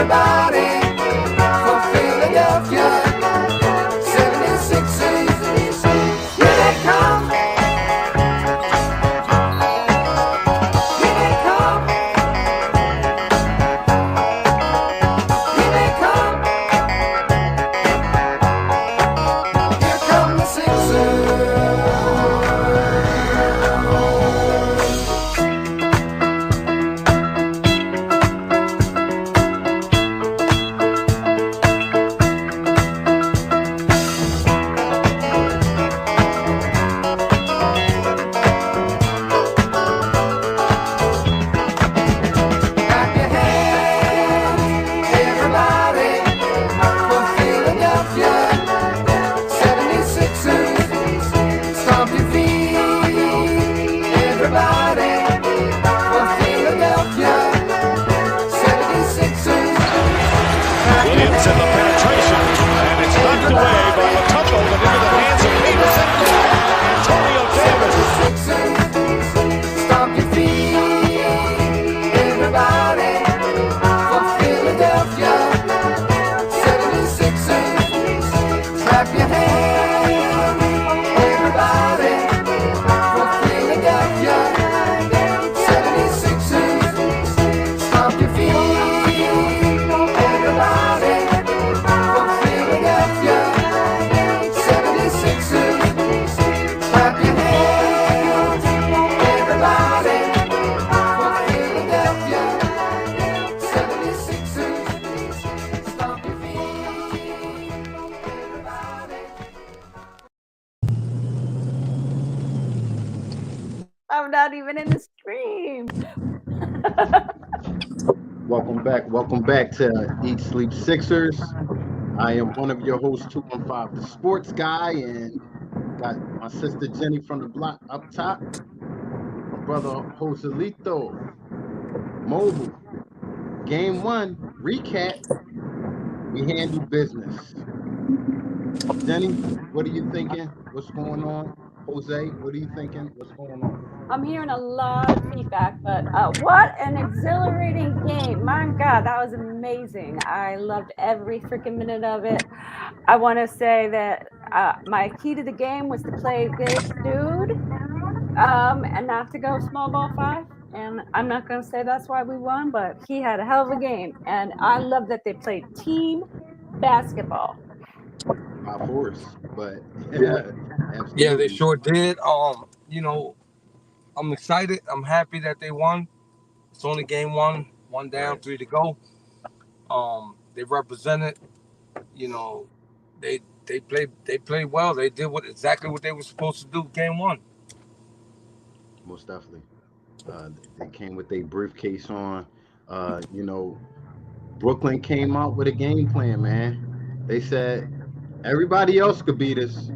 Everybody from Philadelphia, 76ers, here they come. Here they come. Here they come. Here come the Sixers. Clap your hands, everybody from Philadelphia, 76ers. Stomp your feet, everybody from Philadelphia, 76ers. Clap your Williams in the penetration, and it's knocked away by Matumbo, but into the hands of Peterson. Antonio Davis. Sixers. Stomp your feet, everybody from Philadelphia, 76ers. Clap your hands, everybody from Philadelphia, 76ers. Stomp your feet, everybody from Philadelphia, 76ers. Clap your hands, everybody from Philadelphia, 76ers. Stomp your feet, everybody. I'm not even in the stream. Welcome back to Eat Sleep Sixers. I am one of your hosts, 215, the sports guy, and got my sister Jenny from the block up top, my brother Joselito, Mobile. Game 1, recap, we handle business. Jenny, what are you thinking? What's going on? Jose, what are you thinking? What's going on? I'm hearing a lot of feedback, but what an exhilarating game. My God, that was amazing. I loved every freaking minute of it. I want to say that my key to the game was to play this dude and not to go small ball 5. And I'm not going to say that's why we won, but he had a hell of a game. And I love that they played team basketball. By force, but Yeah, absolutely. they sure did. You know, I'm excited. I'm happy that they won. It's only game one down, Right. 3 to go. They represented. You know, they played well. They did exactly what they were supposed to do. Game 1. Most definitely. They came with a briefcase on. You know, Brooklyn came out with a game plan, man. They said everybody else could beat us,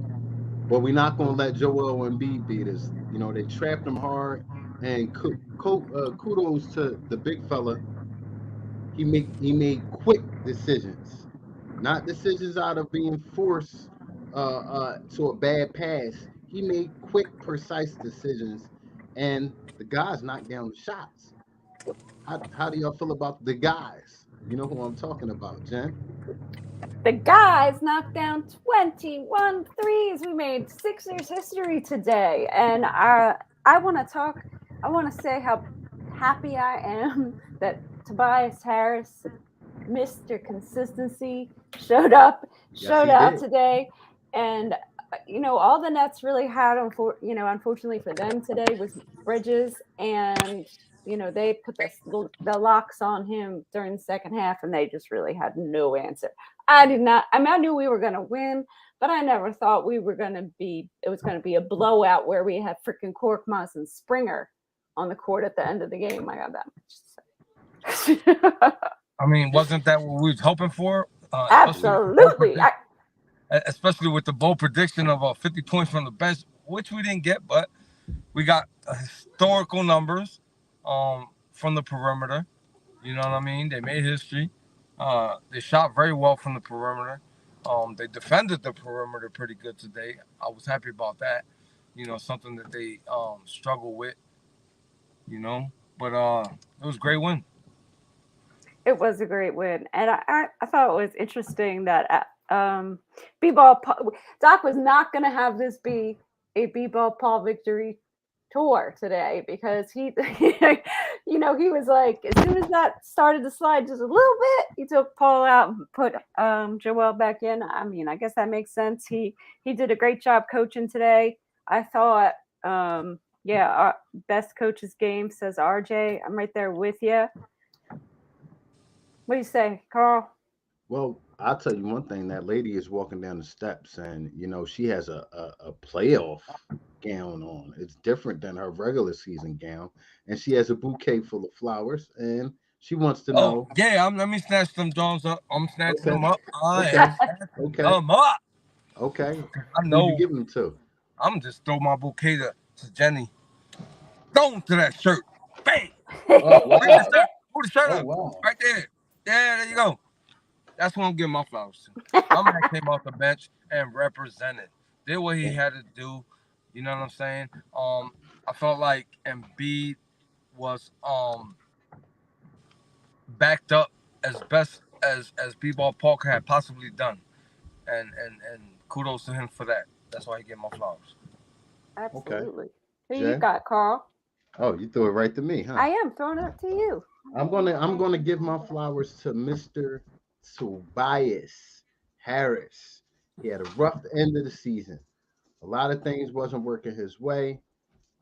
but we're not gonna let Joel Embiid beat us. You know, they trapped him hard, and kudos to the big fella. He made quick decisions, not decisions out of being forced to a bad pass. He made quick, precise decisions, and the guys knocked down the shots. How do y'all feel about the guys? You know who I'm talking about, Jen? The guys knocked down 21 threes. We made Sixers history today. And I want to say how happy I am that Tobias Harris, Mr. Consistency, showed out did. today. And all the Nets really had, unfortunately for them today, was Bridges, and they put the locks on him during the second half, and they just really had no answer. I knew we were going to win, but I never thought it was going to be a blowout where we had freaking Korkmaz and Springer on the court at the end of the game. I got that much to say. I mean, wasn't that what we was hoping for? Absolutely. Especially with the bold prediction of 50 points from the bench, which we didn't get, but we got historical numbers from the perimeter. You know what I mean? They made history. They shot very well from the perimeter. They defended the perimeter pretty good today. I was happy about that. Something that they struggle with. But it was a great win. It was a great win, and I thought it was interesting that B-ball Doc was not going to have this be a B-ball Paul victory tour today because he, he was like as soon as that started to slide just a little bit, he took Paul out and put Joel back in. I mean, I guess that makes sense. He did a great job coaching today. I thought, yeah, our best coach's game, says RJ. I'm right there with you. What do you say, Carl? Well, I'll tell you one thing. That lady is walking down the steps, and she has a playoff gown on. It's different than her regular season gown, and she has a bouquet full of flowers, and she wants to Oh know. yeah, let me snatch them Jones up. I'm snatching Okay, them up. I am okay, snatching okay, them up. okay. I Who you know. giving them to? I'm just throw my bouquet to Jenny. Throw him to that shirt. Bang. Oh Bring the wow! shirt. Pull the shirt Oh up. wow! Right there. Yeah, there you go. That's what I'm giving my flowers to. My man came off the bench and represented. Did what he had to do. You know what I'm saying? I felt like Embiid was backed up as best as B-Ball Parker had possibly done. And kudos to him for that. That's why he get my flowers. Okay, Absolutely. Who you Jay. got, Carl? Oh, you threw it right to me, huh? I am throwing it to you. I'm gonna give my flowers to Mr. Tobias Harris. He had a rough end of the season. A lot of things wasn't working his way.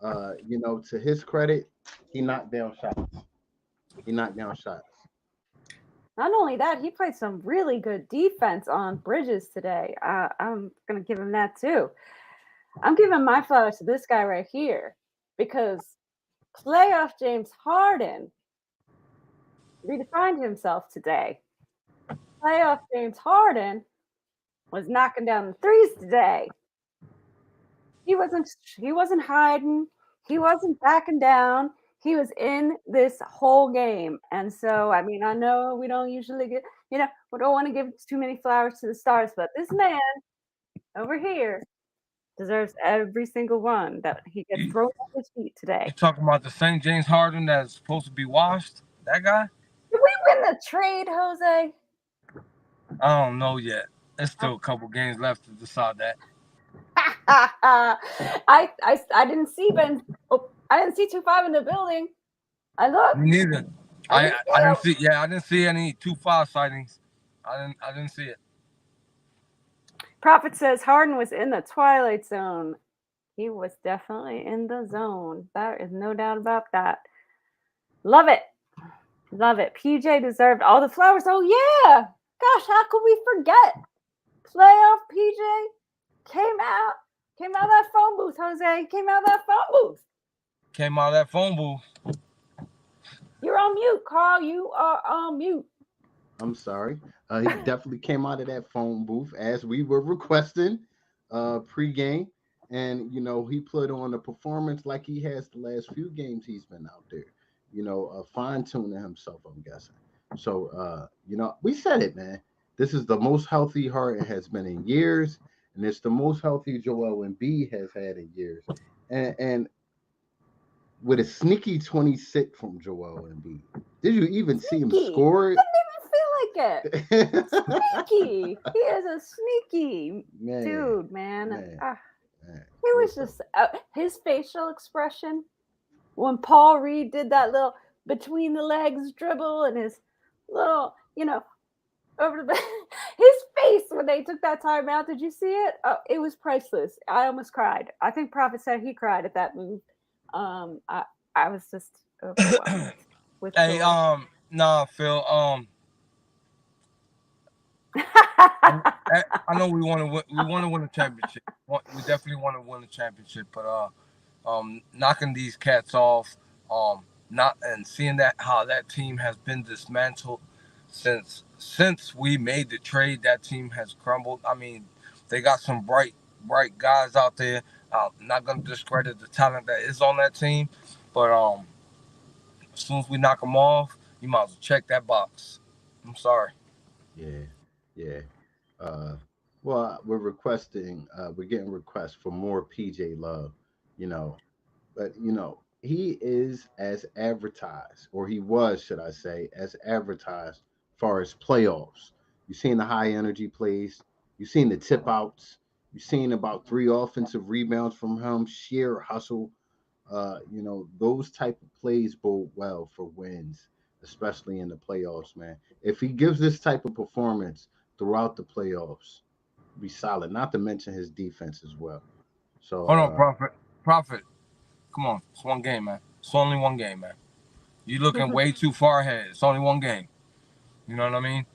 To his credit, he knocked down shots. He knocked down shots. Not only that, he played some really good defense on Bridges today. I'm gonna give him that too. I'm giving my flowers to this guy right here because playoff James Harden redefined himself today. Playoff James Harden was knocking down the threes today. He wasn't hiding. He wasn't backing down. He was in this whole game. And so, I mean, I know we don't usually we don't want to give too many flowers to the stars, but this man over here deserves every single one that he gets You, thrown at his feet you today. talking about the St. James Harden that's supposed to be washed? That guy? Did we win the trade, Jose? I don't know yet. There's still a couple games left to decide that. I didn't see Ben. Oh, I didn't see 2-5 in the building. I looked. Me neither. I I didn't see I him. didn't see. Yeah, I didn't see any 2-5 sightings. I didn't see it. Prophet says Harden was in the twilight zone. He was definitely in the zone. There is no doubt about that. Love it. Love it. PJ deserved all the flowers. Oh, yeah. Gosh, how could we forget? Playoff PJ came out of that phone booth, Jose. Came out of that phone booth. Came out of that phone booth. You're on mute, Carl. You are on mute. I'm sorry. He definitely came out of that phone booth as we were requesting pregame. And, he put on a performance like he has the last few games he's been out there, fine tuning himself, I'm guessing. So, we said it, man. This is the most healthy Harden has been in years. And it's the most healthy Joel Embiid has had in years. And with a sneaky 26 from Joel Embiid. Did you even see him Sneaky. score it? Didn't even feel like it. Sneaky. He is a sneaky Man, dude, man. man, man. He was Listen, just his facial expression when Paul Reed did that little between the legs dribble and his little, over the his face when they took that timeout. Did you see it? Oh, it was priceless. I almost cried. I think Prophet said he cried at that move. I was just overwhelmed with Hey, joy. nah, Phil. I know we want to win. We want to win a championship. We definitely want to win a championship. But knocking these cats off, not and seeing that how that team has been dismantled since we made the trade. That team has crumbled. I mean, they got some bright guys out there. I'm not gonna discredit the talent that is on that team, but as soon as we knock them off, you might as well check that box. I'm sorry. yeah, yeah. Uh, we're getting requests for more PJ Love, you know, but he is as advertised, or he was, should I say, as advertised far as playoffs. You've seen the high energy plays, you've seen the tip outs, you've seen about 3 offensive rebounds from him, sheer hustle. Those type of plays bode well for wins, especially in the playoffs, man. If he gives this type of performance throughout the playoffs, be solid. Not to mention his defense as well. So Hold on, Prophet. Prophet, come on. It's one game, man. It's only one game, man. You looking way too far ahead. It's only one game. You know what I mean?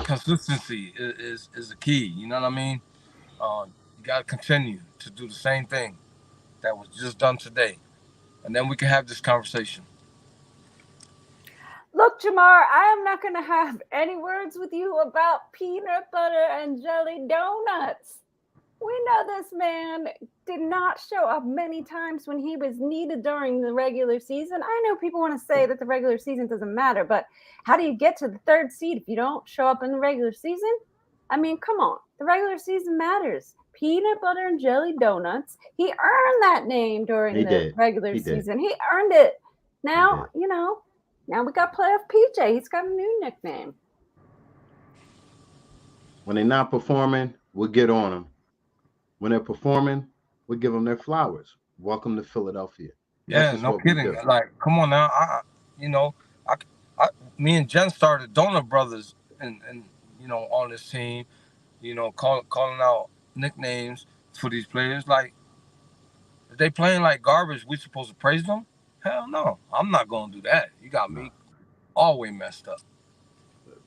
Consistency is the key. You know what I mean? You got to continue to do the same thing that was just done today, and then we can have this conversation. Look, Jamar, I am not going to have any words with you about peanut butter and jelly donuts. We know this man did not show up many times when he was needed during the regular season. I know people want to say that the regular season doesn't matter, but how do you get to the 3rd seed if you don't show up in the regular season? I mean, come on. The regular season matters. Peanut butter and jelly donuts. He earned that name during the regular season. He earned it. Now, now we got playoff PJ. He's got a new nickname. When they're not performing, we'll get on them. When they're performing, we'll give them their flowers. Welcome to Philadelphia. Yeah, no kidding. Like, come on now. Me and Jen started Donut Brothers, and on this team, calling out nicknames for these players. Like, if they playing like garbage, we supposed to praise them? Hell no. I'm not gonna do that. You got me all way messed up.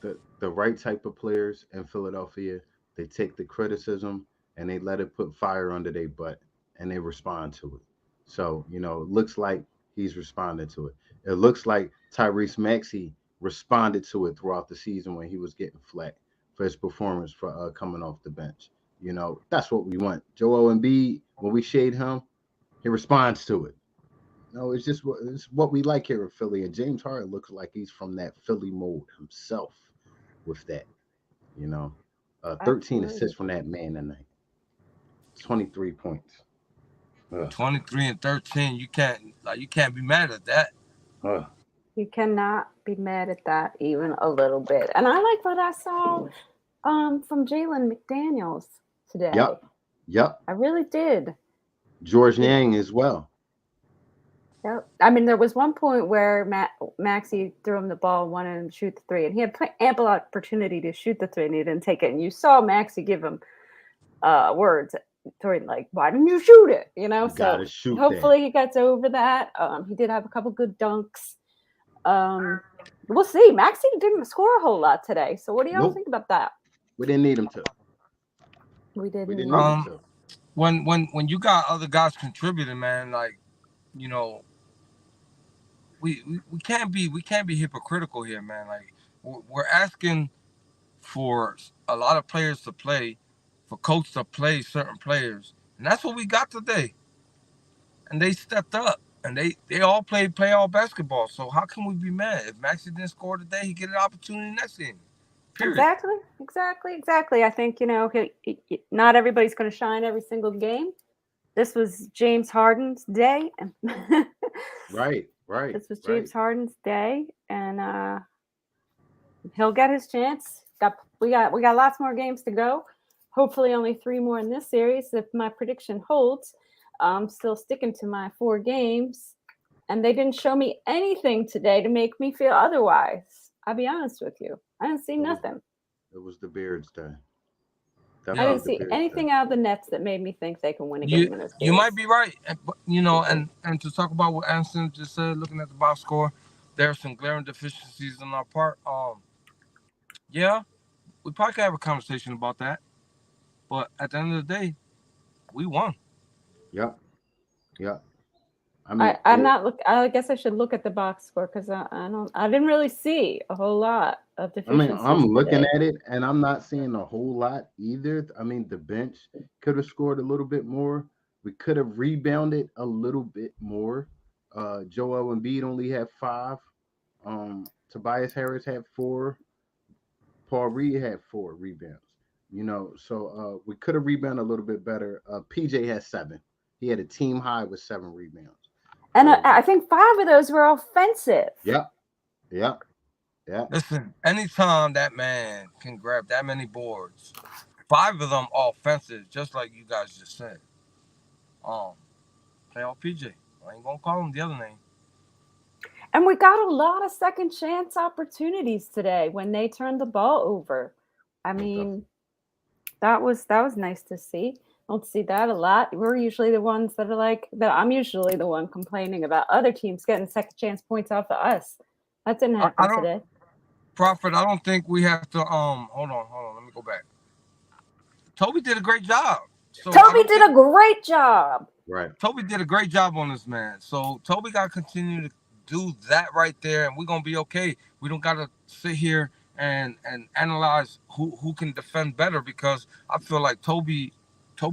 The right type of players in Philadelphia, they take the criticism and they let it put fire under their butt and they respond to it. So, it looks like he's responded to it. It looks like Tyrese Maxey responded to it throughout the season when he was getting flack for his performance for coming off the bench. That's what we want. Joel Embiid, when we shade him, he responds to it. No, it's just what we like here in Philly. And James Harden looks like he's from that Philly mold himself with that. 13 assists from that man tonight. 23 points. 23 and 13. You can't be mad at that. You cannot be mad at that even a little bit. And I like what I saw from Jalen McDaniels today. Yep. I really did. George Niang as well. Yep. I mean, there was one point where Maxey threw him the ball, wanted him to shoot the 3, and he had ample opportunity to shoot the 3, and he didn't take it. And you saw Maxey give him words, like, "Why didn't you shoot it?" So hopefully he gets over that. He did have a couple good dunks. We'll see. Maxey didn't score a whole lot today. So what do y'all think about that? We didn't need him to. We didn't need him to. When you got other guys contributing, man, like, we can't be hypocritical here, man. Like, we're asking for a lot of players to play, for coach to play certain players, and that's what we got today. And they stepped up, and they all played playoff basketball. So how can we be mad if Maxey didn't score today? He get an opportunity next game. Period. Exactly. I think not everybody's going to shine every single game. This was James Harden's day, right. This was James Harden's day, and he'll get his chance. We got lots more games to go. Hopefully, only 3 more in this series. If my prediction holds, I'm still sticking to my 4 games, and they didn't show me anything today to make me feel otherwise. I'll be honest with you. I didn't see nothing. It was the Beards' day. I didn't see anything out of the Nets that made me think they can win a game in this series. You might be right, and to talk about what Anderson just said, looking at the box score, there are some glaring deficiencies on our part. Yeah, we probably could have a conversation about that, but at the end of the day, we won. Yep. I guess I should look at the box score because I didn't really see a whole lot of deficiencies. I'm looking at it and I'm not seeing a whole lot either. I mean, the bench could have scored a little bit more. We could have rebounded a little bit more. Joel Embiid only had 5. Tobias Harris had 4. Paul Reed had 4 rebounds. So we could have rebounded a little bit better. PJ had 7. He had a team high with 7 rebounds. And So, I think 5 of those were offensive. yep. Listen, anytime that man can grab that many boards, 5 of them offensive, just like you guys just said. Playoff PJ. I ain't gonna call him the other name. And we got a lot of second chance opportunities today when they turned the ball over. I mean, that was nice to see. Don't see that a lot. We're usually the ones that are like that. I'm usually the one complaining about other teams getting second chance points off of us. That didn't I happen don't- today. Prophet, I don't think we have to hold on, let me go back. Toby did a great job. So Toby did a great job. Right. Toby did a great job on this man. So Toby got to continue to do that right there, and we're gonna be okay. We don't gotta sit here and analyze who can defend better, because I feel like Toby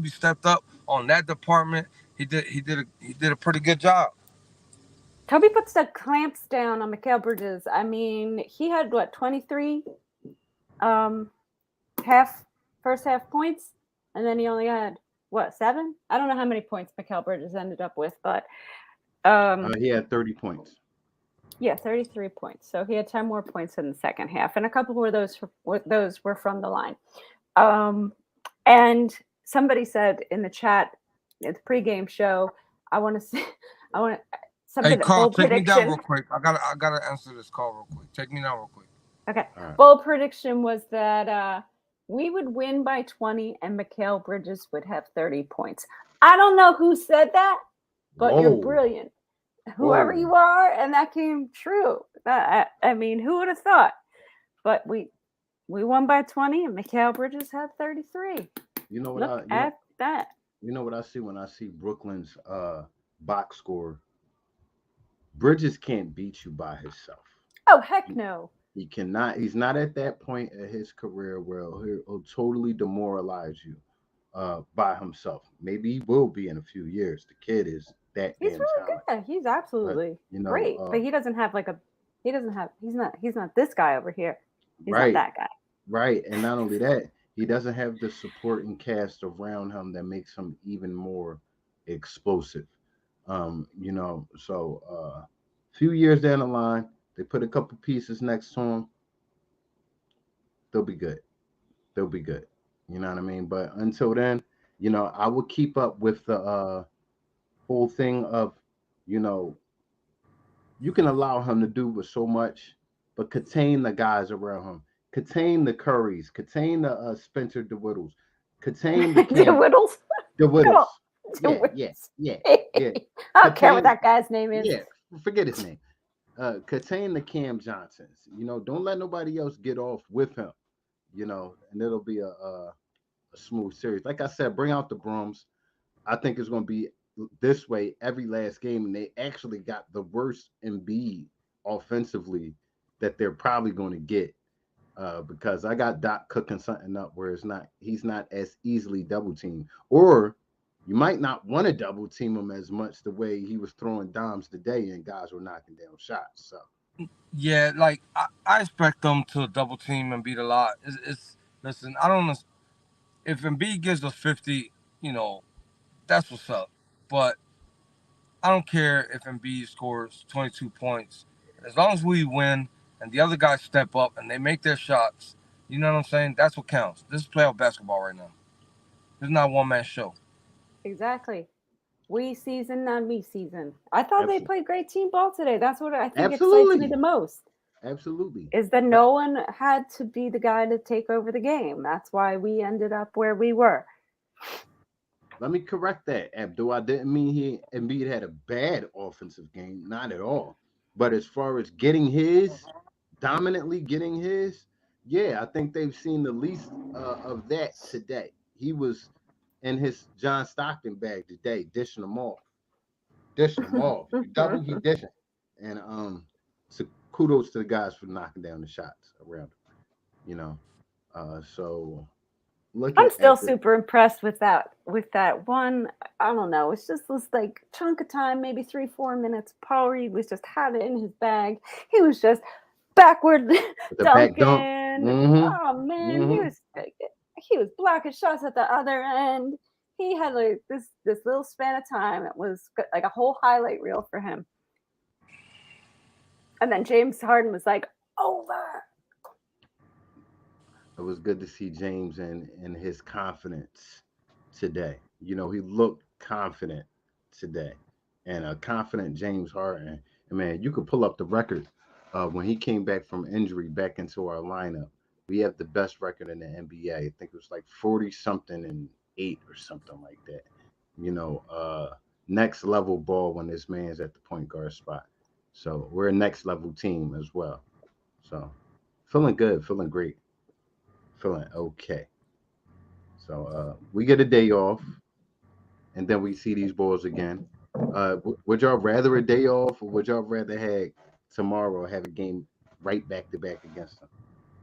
stepped up on that department. He did a pretty good job. Toby puts the clamps down on Mikal Bridges. I mean, he had 23 first half points, and then he only had 7? I don't know how many points Mikal Bridges ended up with, but He had 30 points. yeah, 33 points. So he had 10 more points in the second half, and a couple of those were from the line. And somebody said in the chat, it's pregame show, I want to see, something. Hey, Carl, bold take me down prediction. real quick. I gotta answer this call real quick. Take me down real quick. Okay. All right. Bold prediction was that we would win by 20 and Mikal Bridges would have 30 points. I don't know who said that, but you're Whoa. brilliant. Whoever Whoa. you are, and that came true. I mean, who would have thought? But we won by 20 and Mikal Bridges had 33. You know what Look at that. You know what I see when I see Brooklyn's box score? Bridges can't beat you by himself. Oh, heck no. He cannot. He's not at that point in his career where he'll totally demoralize you by himself. Maybe he will be in a few years. The kid is that He's damn really talented. good. He's absolutely great. But he doesn't have he's not this guy over here. He's Right. not that guy. Right. And not only that, he doesn't have the supporting cast around him that makes him even more explosive. So a few years down the line, they put a couple pieces next to him, they'll be good. They'll be good. You know what I mean? But until then, I will keep up with the whole thing of, you can allow him to do so much, but contain the guys around him. Contain the Currys, contain the Spencer DeWittles, contain the The Whittles. DeWittles. DeWittles. Yeah. I don't care what that guy's name is. Yeah, forget his name. Contain the Cam Johnsons. Don't let nobody else get off with him. And it'll be a smooth series. Like I said, bring out the brooms. I think it's going to be this way every last game, and they actually got the worst Embiid offensively that they're probably going to get. Because I got Doc cooking something up where he's not as easily double teamed, or you might not want to double team him as much the way he was throwing dimes today and guys were knocking down shots. So Yeah, like I expect them to double team and beat a lot. Listen, I don't know if Embiid gives us 50, that's what's up. But I don't care if Embiid scores 22 points. As long as we win and the other guys step up and they make their shots, you know what I'm saying? That's what counts. This is playoff basketball right now. This is not a one-man show. Exactly. We season, not me season. I thought Absolutely. they played great team ball today. That's what I think Absolutely. excites me the most. Absolutely. Is that no one had to be the guy to take over the game. That's why we ended up where we were. Let me correct that, Abdul. I didn't mean Embiid had a bad offensive game. Not at all. But as far as dominantly getting his, yeah, I think they've seen the least of that today. He was in his John Stockton bag today, dishing them off. You double, you dishing. And so kudos to the guys for knocking down the shots around him. So I'm still super impressed with that one. I don't know. It's just this like chunk of time, maybe 3-4 minutes. Paul Reed was just had it in his bag. He was just backward dunking. Mm-hmm. Oh man, Mm-hmm. he was blocking shots at the other end. he had like this little span of time. It was like a whole highlight reel for him. And then James Harden was like, over. It was good to see James and his confidence today. You know, he looked confident today, and a confident James Harden. And man, you could pull up the record when he came back from injury back into our lineup. We have the best record in the NBA. I think it was like 40 something and 8 or something like that. You know, next level ball when this man's at the point guard spot. So we're a next level team as well. So feeling good, feeling great, feeling okay. So we get a day off, and then we see these boys again. Would y'all rather a day off, or would y'all rather have tomorrow have a game right back to back against them?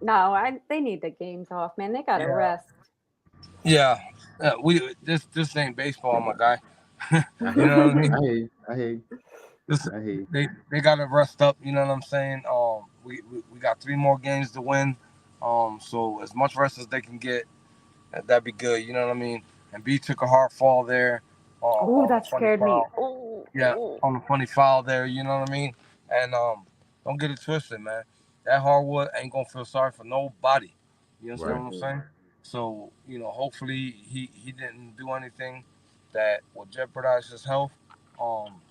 No, they need the games off, man. They gotta Yeah. rest. Yeah, we this ain't baseball, my guy. I You hear know what I you. mean? I hear you. I hear you. This I hear you. they gotta rest up. You know what I'm saying? We got 3 more games to win. So as much rest as they can get, that'd be good. You know what I mean? And B took a hard fall there. Oh, On the that funny scared me. foul. Oh, Yeah, oh. on the funny foul there. You know what I mean? And don't get it twisted, man. That hardwood ain't gonna feel sorry for nobody. You understand Right. what I'm saying? So hopefully he didn't do anything that will jeopardize his health. Um,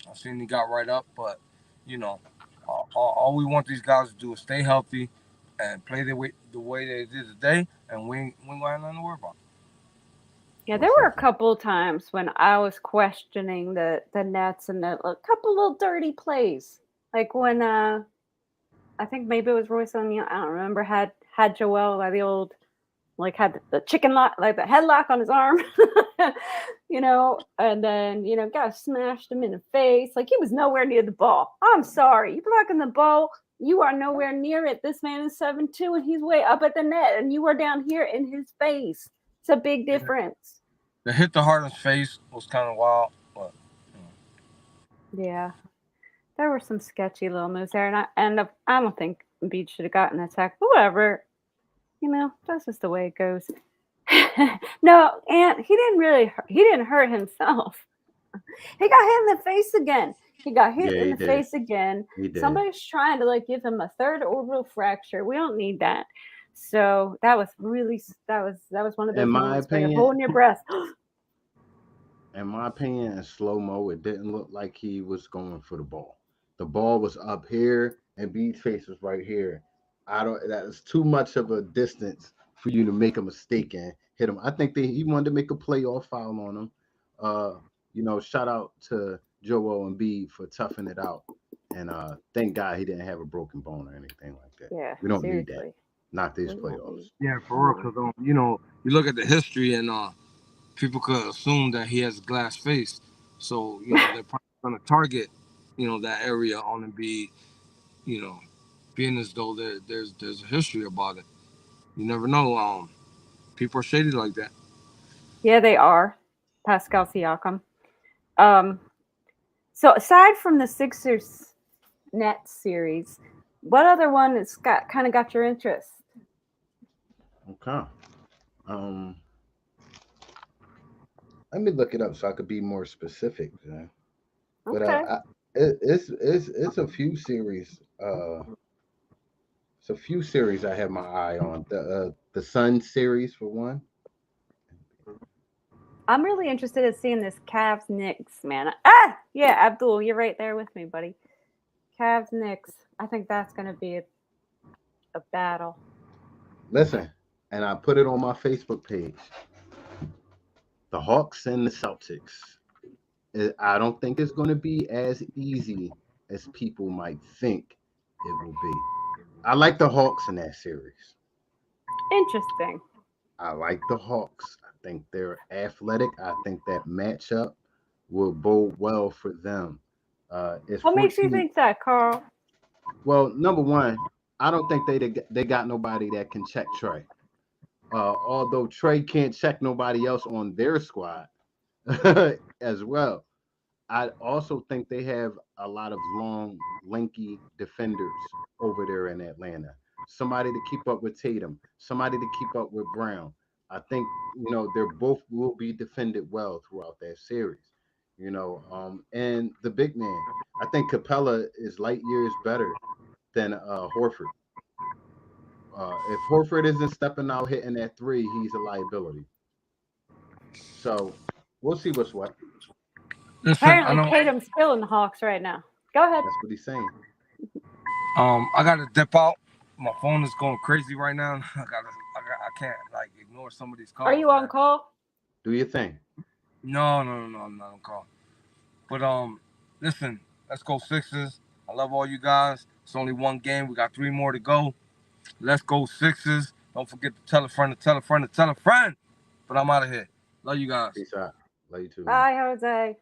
I seen he got right up, but you know, all we want these guys to do is stay healthy and play the way they did today, and we ain't got nothing to worry about. Yeah, there Most were a definitely. couple times when I was questioning the Nets and a couple little dirty plays. Like when I think maybe it was Royce O'Neal, I don't remember, had Joel by the old, like, had the chicken lock, like the headlock on his arm, and then got smashed him in the face. Like, he was nowhere near the ball. I'm sorry, you blocking the ball, you are nowhere near it. This man is 7'2" and he's way up at the net, and you are down here in his face. It's a big difference. The hit to Harden's face was kind of wild, but Yeah, there were some sketchy little moves there, and I don't think Embiid should have gotten attacked. But whatever, that's just the way it goes. No, and he didn't hurt himself. He got hit in the face again. He got hit Yeah, in he the did. face again. He did. Somebody's trying to like give him a third orbital fracture. We don't need that. So that was one of In those my moments where you're opinion, holding your breath. in slow mo, it didn't look like he was going for the ball. The ball was up here, and B's face was right here. I don't. That is too much of a distance for you to make a mistake and hit him. I think he wanted to make a playoff foul on him. Uh, shout out to Joel and B for toughing it out, and thank God he didn't have a broken bone or anything like that. Yeah, We don't need that. seriously. Not these We don't need- playoffs. yeah, for real. Because you look at the history, and people could assume that he has a glass face. So they're probably going to target that area on Embiid. You know, being as though there's a history about it. You never know. People are shady like that. Yeah, they are. Pascal Siakam. Um, so aside from the Sixers Nets series, what other one has got your interest? Okay. Um, Let me look it up so I could be more specific. But Okay. it's a few series. It's a few series I have my eye on. The Sun series for one. I'm really interested in seeing this Cavs Knicks, man. Yeah, Abdul, you're right there with me, buddy. Cavs Knicks. I think that's going to be a battle. Listen, and I put it on my Facebook page. The Hawks and the Celtics. I don't think it's going to be as easy as people might think it will be. I like the Hawks in that series. Interesting. I like the Hawks. I think they're athletic. I think that matchup will bode well for them. It's What makes you 14. think that, Carl? Well, number one, I don't think they got nobody that can check Trey. Although Trey can't check nobody else on their squad as well. I also think they have a lot of long, lanky defenders over there in Atlanta. Somebody to keep up with Tatum, somebody to keep up with Brown. I think they're both will be defended well throughout that series. And the big man, I think Capella is light years better than Horford. If Horford isn't stepping out hitting that three, he's a liability. So we'll see what's what. Listen, I Apparently, know. Tatum's killing the Hawks right now. Go ahead. That's what he's saying. I gotta dip out. My phone is going crazy right now. I can't like ignore some of these calls. Are you on man. call? Do your thing. No, I'm not on call. But listen, let's go Sixers. I love all you guys. It's only one game. We got 3 more to go. Let's go Sixers. Don't forget to tell a friend to tell a friend to tell a friend. But I'm out of here. Love you guys. Peace out. Love you too. man. Bye, Jose.